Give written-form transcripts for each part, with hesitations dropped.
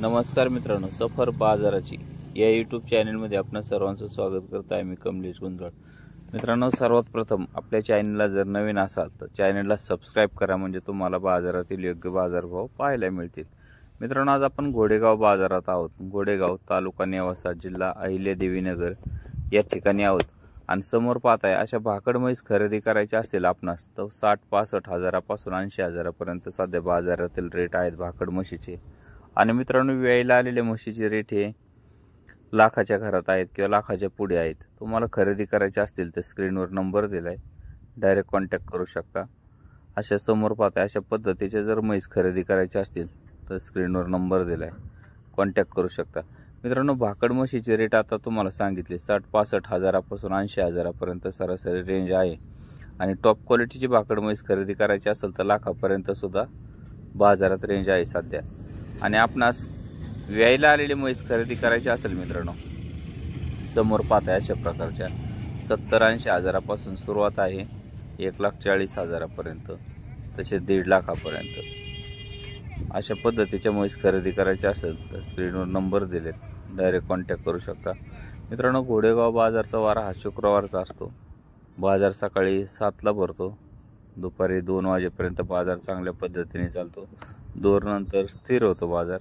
नमस्कार मित्रांनो, सफर बाजाराची या यूट्यूब चॅनलमध्ये आपणा सर्वांचं स्वागत करत आहे. मी कमलेश गुंजाळ. मित्रांनो, सर्वात प्रथम आपल्या चॅनलला जर नवीन असाल तर चॅनलला सबस्क्राईब करा, म्हणजे तुम्हाला बाजारातील योग्य बाजारभाव पाहायला मिळतील. मित्रांनो, आज आपण घोडेगाव बाजारात आहोत. घोडेगाव तालुका नेवासा, जिल्हा अहिल्यादेवीनगर या ठिकाणी आहोत. आणि समोर पाहताय अशा भाकड म्हैस खरेदी करायची असतील आपणास तर 60-65 हजारापासून 80 हजारापर्यंत सध्या बाजारातील रेट आहेत भाकड म्हशीचे. आणि मित्रांनो, वेळेला आलेले म्हशीचे रेट हे लाखाच्या घरात आहेत किंवा लाखाच्या पुढे आहेत. तुम्हाला खरेदी करायचे असतील तर स्क्रीनवर नंबर दिलाय, डायरेक्ट कॉन्टॅक्ट करू शकता. अशा समोर पाहताय अशा पद्धतीचे जर म्हैस खरेदी करायचे असतील तर स्क्रीनवर नंबर दिलाय, कॉन्टॅक्ट करू शकता. मित्रांनो, भाकड म्हशीचे रेट आता तुम्हाला सांगितले 60-65 हजारापासून 80 हजारापर्यंत सरासरी रेंज आहे. आणि टॉप क्वालिटीची भाकड म्हैस खरेदी करायची असेल तर लाखापर्यंत सुद्धा बाजारात रेंज आहे सध्या. आणि आपणास व्यायला आलेली म्हैस खरेदी करायची असेल मित्रांनो, समोर पाहताय अशा प्रकारच्या 70-80 हजारापासून सुरुवात आहे 1,40,000 हजारापर्यंत, तसेच 1.5 लाखापर्यंत. अशा पद्धतीच्या म्हैस खरेदी करायची असेल तर स्क्रीनवर नंबर दिलेत, डायरेक्ट कॉन्टॅक्ट करू शकता. मित्रांनो, घोडेगाव बाजारचा वारा हा शुक्रवारचा असतो. बाजार सकाळी 7ला भरतो, दुपारी 2 वाजेपर्यंत बाजार चांगल्या पद्धतीने चालतो. 2 नंतर स्थिर होतो बाजार.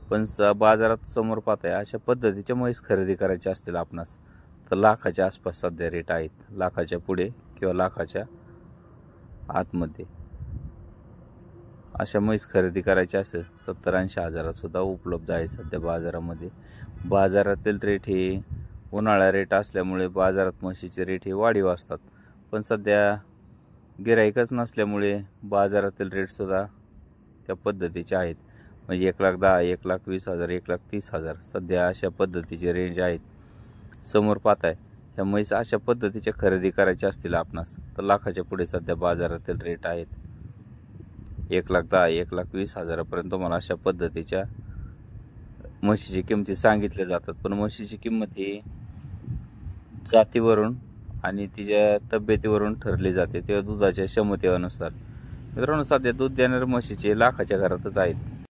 पण बाजारात समोर पाहताय अशा पद्धतीच्या म्हैस खरेदी करायच्या असतील आपणास तर लाखाच्या आसपास सध्या रेट आहेत, लाखाच्या पुढे किंवा लाखाच्या आतमध्ये. अशा म्हैस खरेदी करायची असेल 70-80 हजारात सुद्धा उपलब्ध आहे सध्या बाजारामध्ये. बाजारातील रेट हे उन्हाळा रेट असल्यामुळे बाजारात म्हशीचे रेट हे वाढीव असतात. पण सध्या गिराईकच नसल्यामुळे बाजारातील रेट सुद्धा त्या पद्धतीचे आहेत. म्हणजे 1,10,000, 1,20,000, 1,30,000 सध्या अशा पद्धतीचे रेंज आहेत. समोर पाहताय ह्या म्हैस अशा पद्धतीच्या खरेदी करायच्या असतील आपणास तर लाखाच्या पुढे सध्या बाजारातील रेट आहेत. 1,10,000, 1,20,000 हजारापर्यंत मला अशा पद्धतीच्या म्हशीची किमती सांगितल्या जातात. पण म्हशीची किंमत ही जातीवरून आणि तिच्या तब्येतीवरून ठरली जाते, तेव्हा दुधाच्या क्षमतेनुसार. मित्रांनो, सध्या दूध देणाऱ्या म्हशीचे लाखाच्या घरातच आहेत.